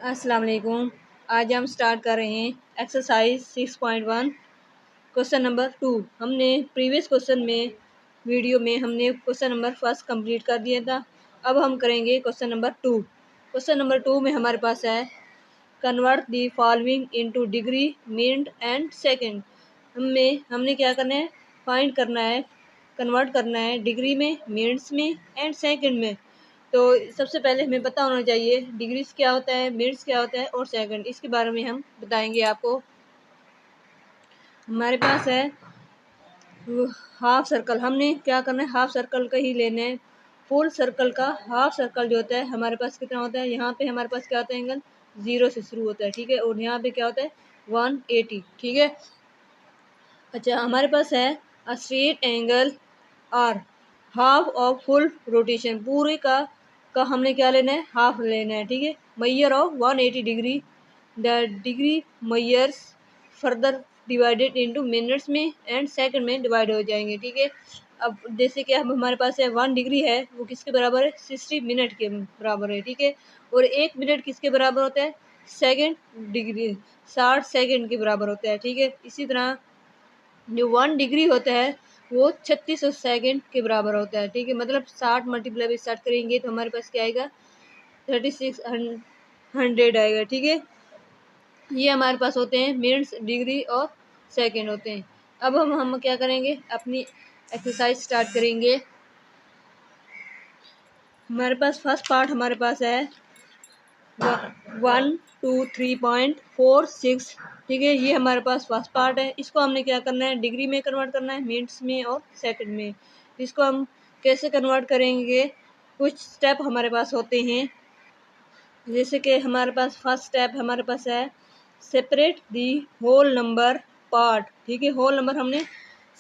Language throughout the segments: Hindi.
अस्सलाम वालेकुम। आज हम स्टार्ट कर रहे हैं एक्सरसाइज 6.1 क्वेश्चन नंबर 2। हमने प्रीवियस क्वेश्चन में वीडियो में हमने क्वेश्चन नंबर फर्स्ट कंप्लीट कर दिया था। अब हम करेंगे क्वेश्चन नंबर 2। क्वेश्चन नंबर 2 में हमारे पास है convert the following into degree, minute and second. हमने क्या करना है, फाइंड करना है, कन्वर्ट करना है डिग्री में, मिनट्स में एंड सेकंड में। तो सबसे पहले हमें पता होना चाहिए डिग्रीज क्या होता है, मिनट्स क्या होता है और सेकंड, इसके बारे में हम बताएंगे आपको। हमारे पास है हाफ सर्कल। हमने क्या करना है, हाफ सर्कल का ही लेना है। फुल सर्कल का हाफ सर्कल जो होता है हमारे पास कितना होता है, यहाँ पे हमारे पास क्या होता है, एंगल 0 से शुरू होता है, ठीक है। और यहाँ पे क्या होता है 180, ठीक है। अच्छा, हमारे पास है a straight angle or half of full rotation. पूरे का हमने क्या लेना है, हाफ लेना है, ठीक है। Measure of 180 degree, the degree measures further divided into minutes में एंड सेकंड में डिवाइड हो जाएंगे, ठीक है। अब जैसे कि अब हमारे पास है 1 डिग्री है, वो किसके बराबर है, 60 मिनट के बराबर है, ठीक है। और 1 मिनट किसके बराबर होता है, सेकेंड डिग्री 60 सेकेंड के बराबर होता है, ठीक है। इसी तरह जो 1 डिग्री होता है वो 3600 सेकेंड के बराबर होता है, ठीक है। मतलब 60 मल्टीप्लाई भी स्टार्ट करेंगे तो हमारे पास क्या आएगा, 3600 आएगा, ठीक है। ये हमारे पास होते हैं मिनट्स, डिग्री और सेकेंड होते हैं। अब हम क्या करेंगे, अपनी एक्सरसाइज स्टार्ट करेंगे। हमारे पास फर्स्ट पार्ट हमारे पास है 123.46, ठीक है। ये हमारे पास फर्स्ट पार्ट है। इसको हमने क्या करना है, डिग्री में कन्वर्ट करना है, मिनट्स में और सेकंड में। इसको हम कैसे कन्वर्ट करेंगे, कुछ स्टेप हमारे पास होते हैं। जैसे कि हमारे पास फर्स्ट स्टेप हमारे पास है separate the whole number part, ठीक है। होल नंबर हमने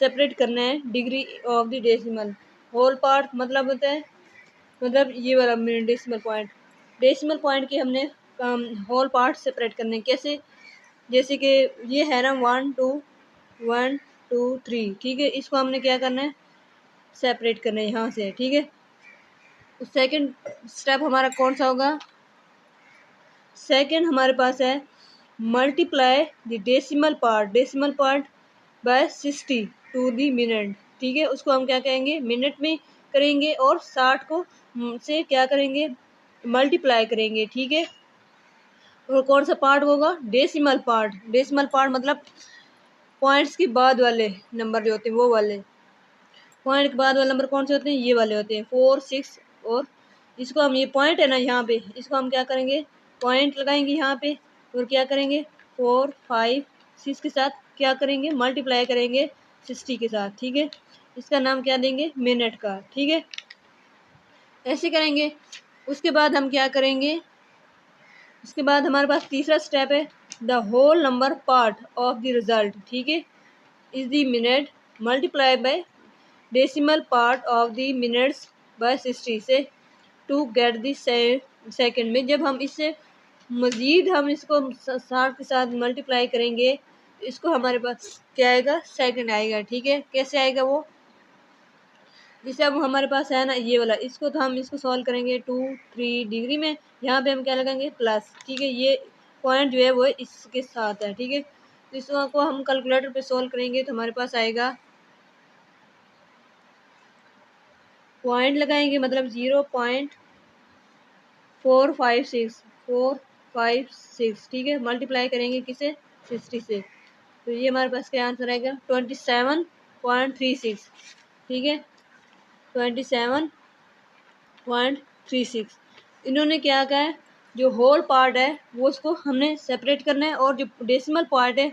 सेपरेट करना है degree of the decimal. Whole part मतलब होता है, मतलब ये वाला डेसिमल पॉइंट, डेसिमल पॉइंट की हमने होल पार्ट सेपरेट करने कैसे, जैसे कि ये है ना 1 2 1 2 3, ठीक है। इसको हमने क्या करना है, सेपरेट करना है यहाँ से, ठीक है। सेकंड स्टेप हमारा कौन सा होगा, सेकंड हमारे पास है multiply the decimal part by 60 to the minute, ठीक है। उसको हम क्या कहेंगे, मिनट में करेंगे और 60 को से क्या करेंगे, मल्टीप्लाई करेंगे, ठीक है। और कौन सा पार्ट होगा, डेसिमल पार्ट। डेसिमल पार्ट मतलब पॉइंट्स के बाद वाले नंबर जो होते हैं वो वाले, पॉइंट के बाद वाले नंबर कौन से होते हैं, ये वाले होते हैं 4 6। और इसको हम, ये पॉइंट है ना यहाँ पे, इसको हम क्या करेंगे, पॉइंट लगाएंगे यहाँ पे और क्या करेंगे 4 5 6 के साथ क्या करेंगे, मल्टीप्लाई करेंगे 60 के साथ, ठीक है। इसका नाम क्या देंगे, मिनट का, ठीक है। ऐसे करेंगे। उसके बाद हम क्या करेंगे, उसके बाद हमारे पास तीसरा स्टेप है the whole number part of the result, ठीक है, is the minute multiply by decimal part of the minutes by 60 से टू गेट द सेकेंड में। जब हम इससे मज़ीद हम इसको 60 के साथ मल्टीप्लाई करेंगे तो इसको हमारे पास क्या आएगा, सेकंड आएगा, ठीक है। कैसे आएगा वो, जैसे अब हमारे पास है ना ये वाला, इसको तो हम इसको सॉल्व करेंगे 2 3 डिग्री में, यहाँ पे हम क्या लगाएंगे प्लस, ठीक है। ये पॉइंट जो है वो इसके साथ है, ठीक है। तो इसको हम कैलकुलेटर पे सॉल्व करेंगे तो हमारे पास आएगा, पॉइंट लगाएंगे मतलब 0.456, ठीक है। मल्टीप्लाई करेंगे किसे, 60 से, तो ये हमारे पास क्या आंसर आएगा 27.36, ठीक है, 27.36। इन्होंने क्या कहा है, जो होल पार्ट है वो उसको हमने सेपरेट करना है, और जो डेसिमल पार्ट है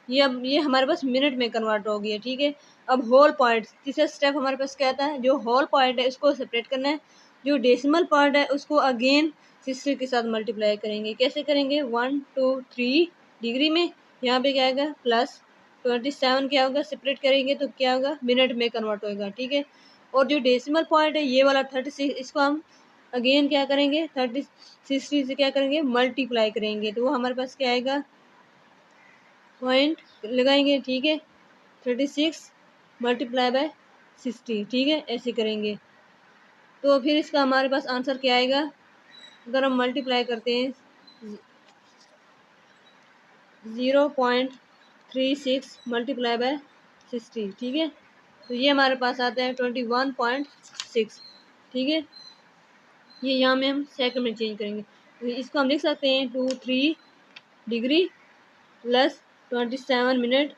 ये हमारे पास मिनट में कन्वर्ट हो गया, ठीक है। अब होल पॉइंट, तीसरा स्टेप हमारे पास क्या आता है, जो होल पॉइंट है उसको सेपरेट करना है, जो डेसिमल पार्ट है उसको अगेन 60 के साथ मल्टीप्लाई करेंगे। कैसे करेंगे, 1 2 3 डिग्री में, यहाँ पे क्या आएगा प्लस 27, क्या होगा सेपरेट करेंगे तो क्या होगा, मिनट में कन्वर्ट होगा, ठीक है। और जो डेसिमल पॉइंट है ये वाला 36, इसको हम अगेन क्या करेंगे 60 से क्या करेंगे मल्टीप्लाई करेंगे, तो वो हमारे पास क्या आएगा, पॉइंट लगाएंगे, ठीक है, 36 मल्टीप्लाई बाय 60, ठीक है। ऐसे करेंगे तो फिर इसका हमारे पास आंसर क्या आएगा, अगर हम मल्टीप्लाई करते हैं 0.36 मल्टीप्लाई बाय 60, ठीक है। तो ये हमारे पास आता है 21.6, ठीक है। ये यहाँ में हम सेकंड में चेंज करेंगे, तो इसको हम लिख सकते हैं 23 डिग्री प्लस 27 मिनट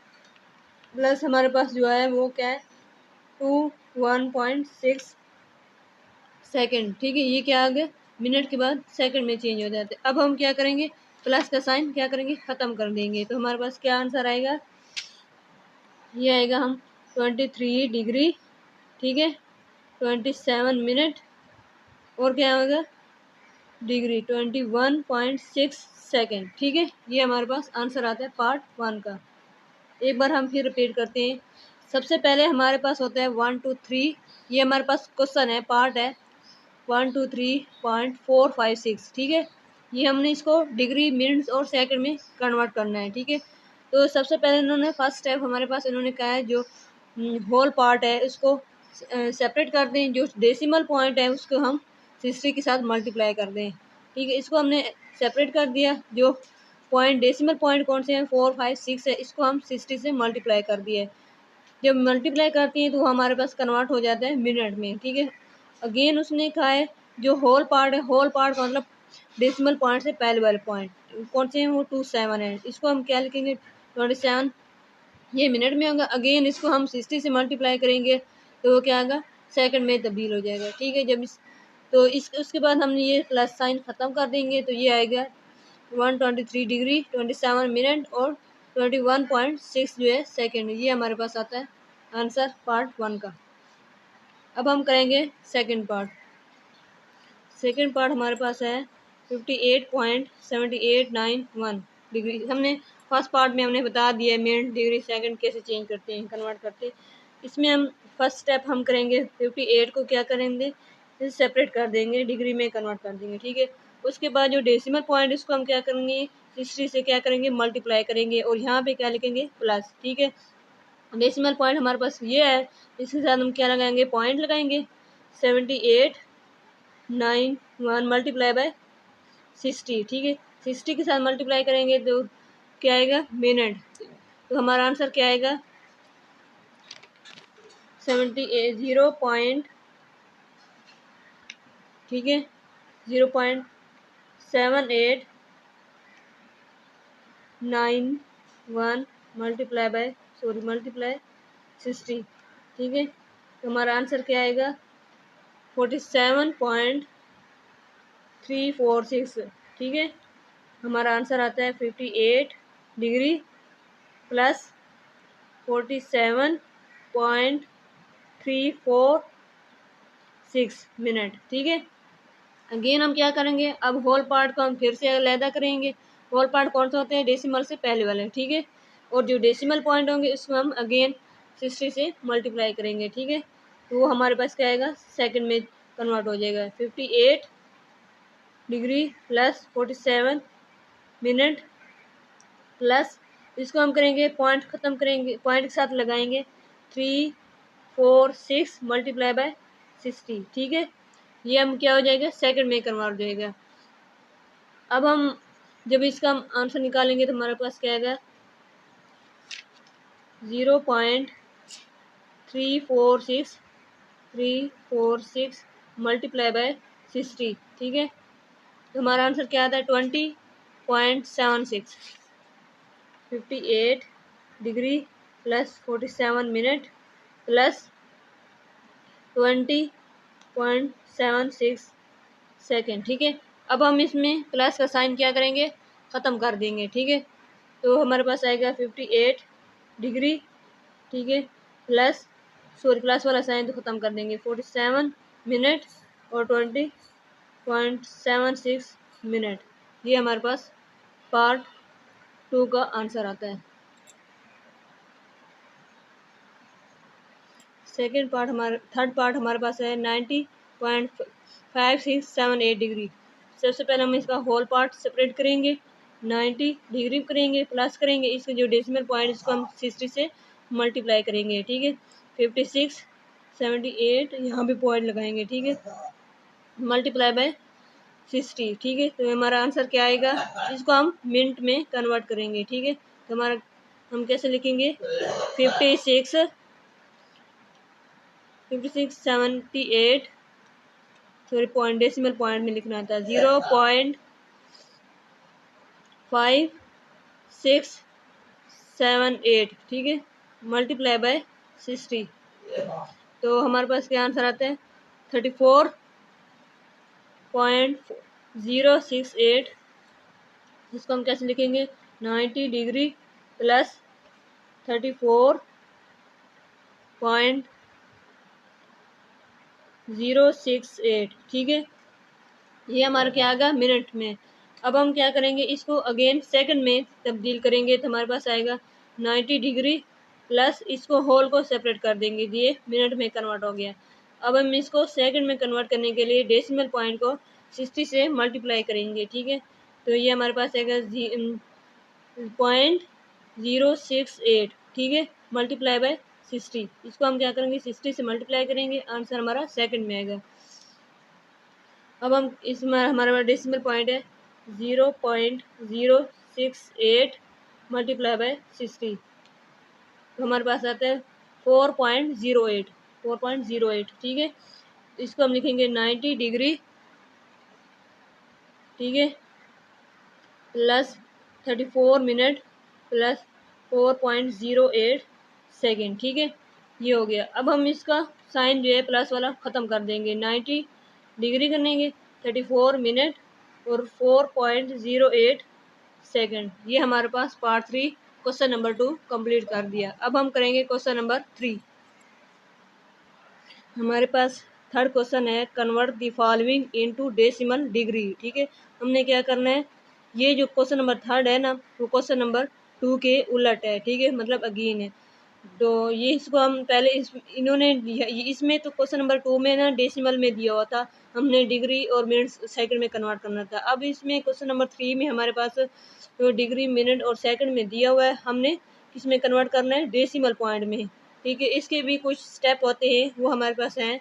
प्लस हमारे पास जो है वो क्या है 21.6 सेकंड, ठीक है। ये क्या आ गया, मिनट के बाद सेकंड में चेंज हो जाते हैं। अब हम क्या करेंगे, प्लस का साइन क्या करेंगे, ख़त्म कर देंगे। तो हमारे पास क्या आंसर आएगा, ये आएगा हम 23 डिग्री, ठीक है, 27 मिनट और क्या होगा डिग्री 21.6 सेकेंड, ठीक है। ये हमारे पास आंसर आता है पार्ट 1 का। एक बार हम फिर रिपीट करते हैं। सबसे पहले हमारे पास होता है 1 2 3, ये हमारे पास क्वेश्चन है, पार्ट है 123.456, ठीक है। ये हमने इसको डिग्री मिनट्स और सेकंड में कन्वर्ट करना है, ठीक है। तो सबसे पहले इन्होंने फर्स्ट स्टेप हमारे पास इन्होंने कहा है जो होल पार्ट है उसको सेपरेट कर दें, जो डेसिमल पॉइंट है उसको हम 60 के साथ मल्टीप्लाई कर दें, ठीक है। इसको हमने सेपरेट कर दिया, जो पॉइंट डेसिमल पॉइंट कौन से हैं 4 5 6 है, इसको हम 60 से मल्टीप्लाई कर दिए। जब मल्टीप्लाई करती हैं तो हमारे पास कन्वर्ट हो जाता है मिनट में, ठीक है। अगेन उसने कहा है जो होल पार्ट है, होल पार्ट का मतलब डेसिमल पॉइंट से पहले वाले पॉइंट कौन से हैं वो 27 है, इसको हम क्या लिखेंगे 27, ये मिनट में होगा। अगेन इसको हम 60 से मल्टीप्लाई करेंगे तो वो क्या आएगा सेकंड में तब्दील हो जाएगा, ठीक है। जब तो उसके बाद हमने ये प्लस साइन ख़त्म कर देंगे तो ये आएगा 123 डिग्री 27 मिनट और 21.6 जो है सेकेंड, ये हमारे पास आता है आंसर पार्ट 1 का। अब हम करेंगे सेकंड पार्ट। सेकंड पार्ट हमारे पास है 58.7891 डिग्री। हमने फर्स्ट पार्ट में हमने बता दिया मिनट डिग्री सेकंड कैसे चेंज करते हैं, कन्वर्ट करते हैं। इसमें हम फर्स्ट स्टेप हम करेंगे 58 को क्या करेंगे सेपरेट कर देंगे, डिग्री में कन्वर्ट कर देंगे, ठीक है। उसके बाद जो डेसिमल पॉइंट इसको हम क्या करेंगे 60 से क्या करेंगे मल्टीप्लाई करेंगे और यहाँ पे क्या लिखेंगे प्लस, ठीक है। डेसिमल पॉइंट हमारे पास ये है, इसके साथ हम क्या लगाएंगे पॉइंट लगाएंगे 7891 मल्टीप्लाई बाय 60, ठीक है। 60 के साथ मल्टीप्लाई करेंगे तो क्या आएगा मिनट, तो हमारा आंसर क्या आएगा 0 ठीक है 0.7891 मल्टीप्लाई 60, ठीक है। तो हमारा आंसर क्या आएगा 47.346, ठीक है। हमारा आंसर आता है 58 डिग्री प्लस 47.346 मिनट, ठीक है। अगेन हम क्या करेंगे, अब होल पार्ट को हम फिर से अलहदा करेंगे। होल पार्ट कौन सा होते हैं डेसिमल से पहले वाले, ठीक है। और जो डेसिमल पॉइंट होंगे उसको हम अगेन 60 से मल्टीप्लाई करेंगे, ठीक है। तो वो हमारे पास क्या आएगा सेकंड में कन्वर्ट हो जाएगा 58 डिग्री प्लस 47 मिनट प्लस इसको हम करेंगे पॉइंट ख़त्म करेंगे, पॉइंट के साथ लगाएंगे 346 मल्टीप्लाई बाय 60, ठीक है। ये हम क्या हो जाएगा सेकंड में कन्वर्ट हो जाएगा। अब हम जब इसका आंसर निकालेंगे तो हमारे पास क्या आएगा 0.346 मल्टीप्लाई बाय 60, ठीक है। तो हमारा आंसर क्या आता है 20.76, 58 degree plus 47 minute plus 20.76 second, ठीक है। अब हम इसमें प्लस का साइन क्या करेंगे ख़त्म कर देंगे, ठीक है। तो हमारे पास आएगा 58 डिग्री, ठीक है, प्लस प्लस वाला साइन तो ख़त्म कर देंगे 47 मिनट और 20.76 मिनट, ये हमारे पास पार्ट 2 का आंसर आता है। सेकेंड पार्ट थर्ड पार्ट हमारे पास है 90.5678 डिग्री। सबसे पहले हम इसका होल पार्ट सेपरेट करेंगे, 90 डिग्री करेंगे, प्लस करेंगे इसके जो डेसिमल पॉइंट इसको हम 60 से मल्टीप्लाई करेंगे, ठीक है। 56 78 यहाँ भी पॉइंट लगाएंगे, ठीक है, मल्टीप्लाई बाय 60, ठीक है। तो हमारा आंसर क्या आएगा, इसको हम मिनट में कन्वर्ट करेंगे, ठीक है। तो हमारा हम कैसे लिखेंगे, 5678, सॉरी पॉइंट, डेसिमल पॉइंट में लिखना था, 0.5678, ठीक है, मल्टीप्लाई बाय 60। तो हमारे पास क्या आंसर आता है, 34.068। इसको हम कैसे लिखेंगे, 90 डिग्री प्लस 34.068, ठीक है। ये हमारा क्या आएगा मिनट में। अब हम क्या करेंगे, इसको अगेन सेकंड में तब्दील करेंगे, तो हमारे पास आएगा 90 डिग्री प्लस, इसको होल को सेपरेट कर देंगे, ये मिनट में कन्वर्ट हो गया। अब हम इसको सेकंड में कन्वर्ट करने के लिए डेसिमल पॉइंट को 60 से मल्टीप्लाई करेंगे, ठीक है। तो ये हमारे पास आएगा 0.068, ठीक है, मल्टीप्लाई बाय 60। इसको हम क्या करेंगे, 60 से मल्टीप्लाई करेंगे, आंसर हमारा सेकंड में आएगा। अब हम इसमें हमारा डेसिमल पॉइंट है 0.068 मल्टीप्लाई बाय 60, तो हमारे पास आता है 4.08, ठीक है। इसको हम लिखेंगे 90 डिग्री, ठीक है, प्लस 34 मिनट प्लस 4.08 सेकेंड, ठीक है। ये हो गया। अब हम इसका साइन जो है प्लस वाला ख़त्म कर देंगे, 90 डिग्री करेंगे, 34 मिनट और 4.08 सेकेंड। ये हमारे पास पार्ट 3 क्वेश्चन नंबर 2 कंप्लीट कर दिया। अब हम करेंगे क्वेश्चन नंबर 3। हमारे पास थर्ड क्वेश्चन है, convert the following into decimal degree, ठीक है। हमने क्या करना है, ये जो क्वेश्चन नंबर थर्ड है ना, वो क्वेश्चन नंबर 2 के उलट है, ठीक है, मतलब अगेन है। तो ये इसको हम पहले इन्होंने इसमें तो क्वेश्चन नंबर 2 में ना डेसिमल में दिया हुआ था, हमने डिग्री और मिनट सेकंड में कन्वर्ट करना था। अब इसमें क्वेश्चन नंबर 3 में हमारे पास तो डिग्री मिनट और सेकंड में दिया हुआ है, हमने किस में कन्वर्ट करना है, डेसिमल पॉइंट में, ठीक है। इसके भी कुछ स्टेप होते हैं, वो हमारे पास हैं।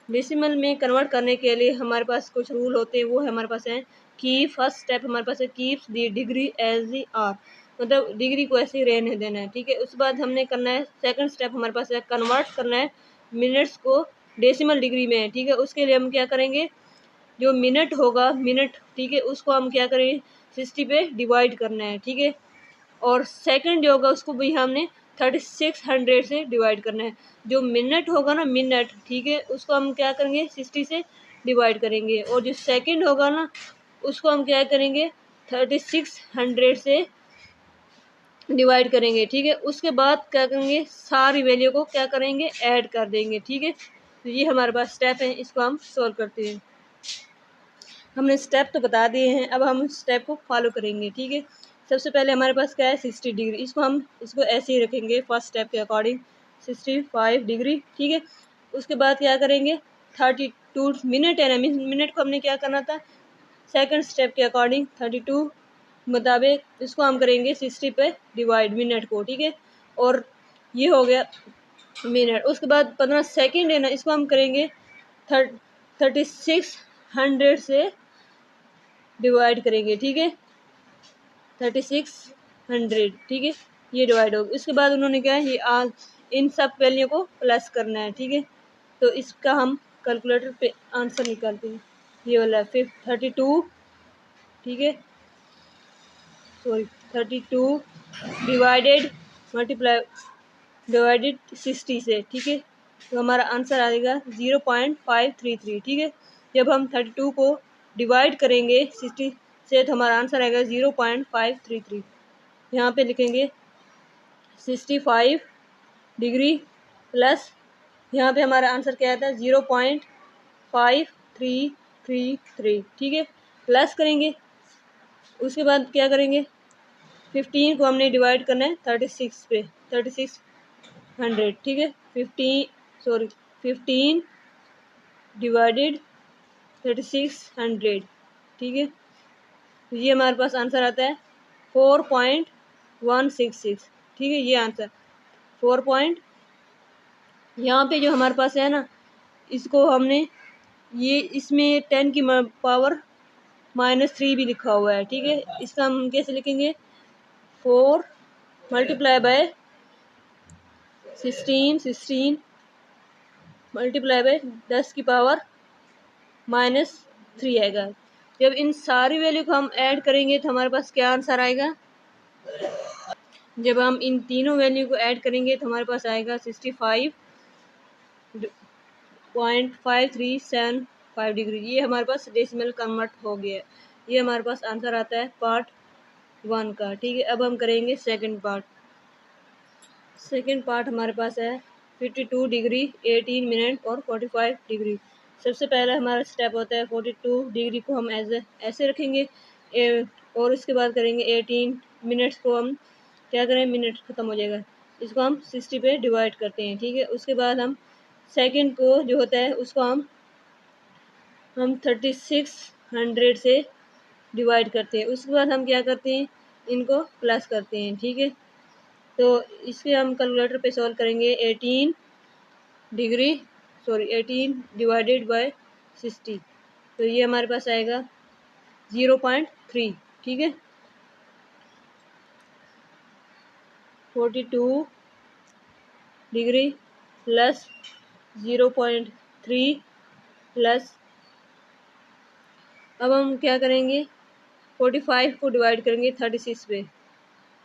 डेसिमल में कन्वर्ट करने के लिए हमारे पास कुछ रूल होते हैं, वो हमारे पास हैं कि फर्स्ट स्टेप हमारे पास है keeps the degree as they are, मतलब डिग्री को ऐसे ही रहने देना है, ठीक है। उसके बाद हमने करना है, सेकंड स्टेप हमारे पास है कन्वर्ट करना है मिनट्स को डेसिमल डिग्री में, ठीक है। उसके लिए हम क्या करेंगे, जो मिनट होगा मिनट, ठीक है, उसको हम क्या करेंगे 60 पे डिवाइड करना है, ठीक है। और सेकंड जो होगा उसको भी हमने 3600 से डिवाइड करना है। जो मिनट होगा ना मिनट, ठीक है, उसको हम क्या करेंगे 60 से डिवाइड करेंगे, और जो सेकंड होगा ना उसको हम क्या करेंगे 3600 से डिवाइड करेंगे, ठीक है। उसके बाद क्या करेंगे, सारी वैल्यू को क्या करेंगे ऐड कर देंगे, ठीक है। तो ये हमारे पास स्टेप है, इसको हम सॉल्व करते हैं। हमने स्टेप तो बता दिए हैं, अब हम स्टेप को फॉलो करेंगे, ठीक है। सबसे पहले हमारे पास क्या है 60 डिग्री, इसको हम इसको ऐसे ही रखेंगे फर्स्ट स्टेप के अकॉर्डिंग 65 डिग्री, ठीक है। उसके बाद क्या करेंगे 32 मिनट है ना, मिनट को हमने क्या करना था सेकंड स्टेप के अकॉर्डिंग 32 मुताबिक इसको हम करेंगे 60 पे डिवाइड मिनट को, ठीक है। और ये हो गया मिनट। उसके बाद 15 सेकेंड है ना, इसको हम करेंगे 3600 से डिवाइड करेंगे, ठीक है, 3600, ठीक है, ये डिवाइड होगा। इसके बाद उन्होंने क्या है ये इन सब वैल्यू को प्लस करना है, ठीक है। तो इसका हम कैलकुलेटर पे आंसर निकालते हैं, ये वाला 32, ठीक है, सॉरी 32 डिवाइडेड मल्टीप्लाई डिवाइडेड 60 से, ठीक है। तो हमारा आंसर आएगा 0.533, ठीक है। जब हम 32 को डिवाइड करेंगे 60 से तो हमारा आंसर आएगा 0.533। यहाँ पे लिखेंगे 65 डिग्री प्लस, यहाँ पे हमारा आंसर क्या आता है 0.5333, ठीक है, प्लस करेंगे। उसके बाद क्या करेंगे 15 को हमने डिवाइड करना है 36 पे, 3600, ठीक है, 15 डिवाइडेड 3600, ठीक है। तो ये हमारे पास आंसर आता है 4.166, ठीक है। ये आंसर 4 पॉइंट, यहाँ पे जो हमारे पास है ना इसको हमने ये इसमें 10 की पावर -3 भी लिखा हुआ है, ठीक है। इसका हम कैसे लिखेंगे, 4 मल्टीप्लाई बाय 16 मल्टीप्लाई बाय 10 की पावर -3 आएगा। जब इन सारी वैल्यू को हम ऐड करेंगे तो हमारे पास क्या आंसर आएगा, जब हम इन तीनों वैल्यू को ऐड करेंगे तो हमारे पास आएगा 65.5375 डिग्री। ये हमारे पास डेसिमल कन्वर्ट हो गया। ये हमारे पास आंसर आता है पार्ट 1 का, ठीक है। अब हम करेंगे सेकंड पार्ट। सेकंड पार्ट हमारे पास है 52 डिग्री 18 मिनट और 45 डिग्री। सबसे पहले हमारा स्टेप होता है 42 डिग्री को हम ऐसे रखेंगे और उसके बाद करेंगे 18 मिनट्स को हम क्या करें, मिनट ख़त्म हो जाएगा, इसको हम 60 पे डिवाइड करते हैं, ठीक है। उसके बाद हम सेकंड को जो होता है उसको हम 3600 से डिवाइड करते हैं। उसके बाद हम क्या करते हैं, इनको प्लस करते हैं, ठीक है। तो इसके हम कैलकुलेटर पे सॉल्व करेंगे 18 डिवाइडेड बाय 60, तो ये हमारे पास आएगा 0.3, ठीक है। 42 डिग्री प्लस 0.3 प्लस, अब हम क्या करेंगे, 45 को डिवाइड करेंगे 36 पे,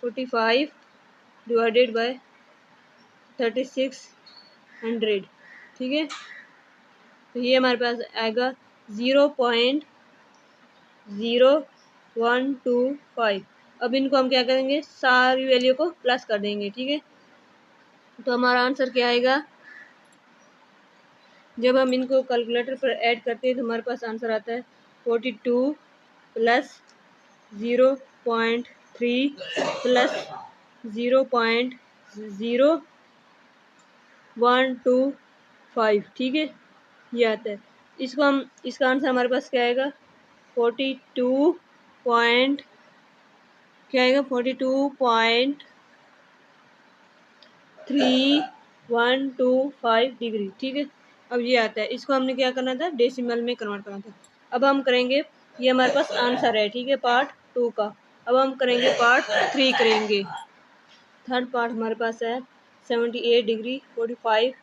45 डिवाइडेड बाय 3600, ठीक है। तो ये हमारे पास आएगा 0.0125। अब इनको हम क्या करेंगे, सारी वैल्यू को प्लस कर देंगे, ठीक है। तो हमारा आंसर क्या आएगा, जब हम इनको कैलकुलेटर पर ऐड करते हैं तो हमारे पास आंसर आता है 42 प्लस 0.3 प्लस 0.0125, ठीक है, ये आता है। इसको हम, इसका आंसर हमारे पास क्या आएगा, 42 पॉइंट क्या आएगा, 42.3125 डिग्री, ठीक है। अब ये आता है, इसको हमने क्या करना था, डेसिमल में कन्वर्ट करना था। अब हम करेंगे, ये हमारे पास आंसर है, ठीक है, पार्ट 2 का। अब हम करेंगे पार्ट 3 करेंगे। थर्ड पार्ट हमारे पास है 78 डिग्री 45,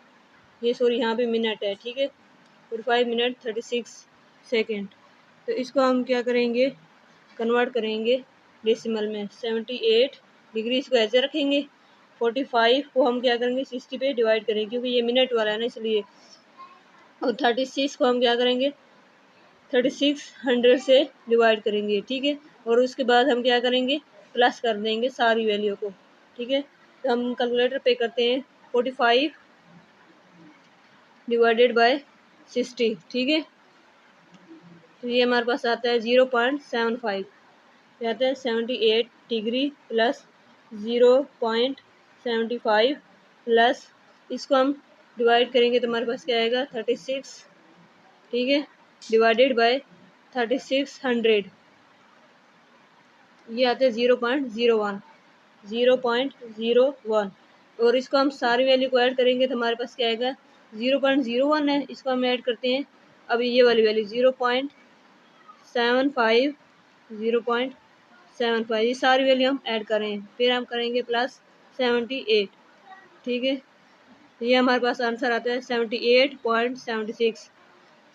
ये सॉरी यहाँ पे मिनट है, ठीक है, 45 मिनट 36 सेकेंड। तो इसको हम क्या करेंगे, कन्वर्ट करेंगे डेसिमल में। 78 डिग्री इसको ऐसे रखेंगे, 45 को हम क्या करेंगे 60 पे डिवाइड करेंगे क्योंकि ये मिनट वाला है ना, इसलिए। और 36 को हम क्या करेंगे 3600 से डिवाइड करेंगे, ठीक है। और उसके बाद हम क्या करेंगे, प्लस कर देंगे सारी वैल्यू को, ठीक है। तो हम कैलकुलेटर पे करते हैं 45 डिवाइडेड बाय 60, ठीक है। तो ये हमारे पास आता है 0.75, आता है 78 डिग्री प्लस 0.75 प्लस, इसको हम डिवाइड करेंगे तो हमारे पास क्या आएगा 36, ठीक है, डिवाइडेड बाय 3600, ये आता है 0.01 और इसको हम सारी वैल्यू को ऐड करेंगे तो हमारे पास क्या आएगा 0.01 है, इसको हम ऐड करते हैं। अब ये वाली वैल्यू 0.75 0.75, ये सारी वैल्यू हम ऐड करें, फिर हम करेंगे प्लस 78, ठीक है। ये हमारे पास आंसर आता है 78.76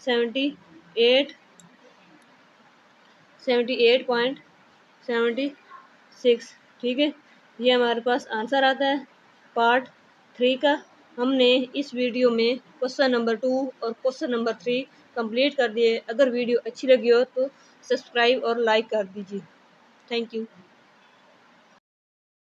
78.76, ठीक है। ये हमारे पास आंसर आता है पार्ट 3 का। हमने इस वीडियो में क्वेश्चन नंबर 2 और क्वेश्चन नंबर 3 कंप्लीट कर दिए। अगर वीडियो अच्छी लगी हो तो सब्सक्राइब और लाइक कर दीजिए। Thank you.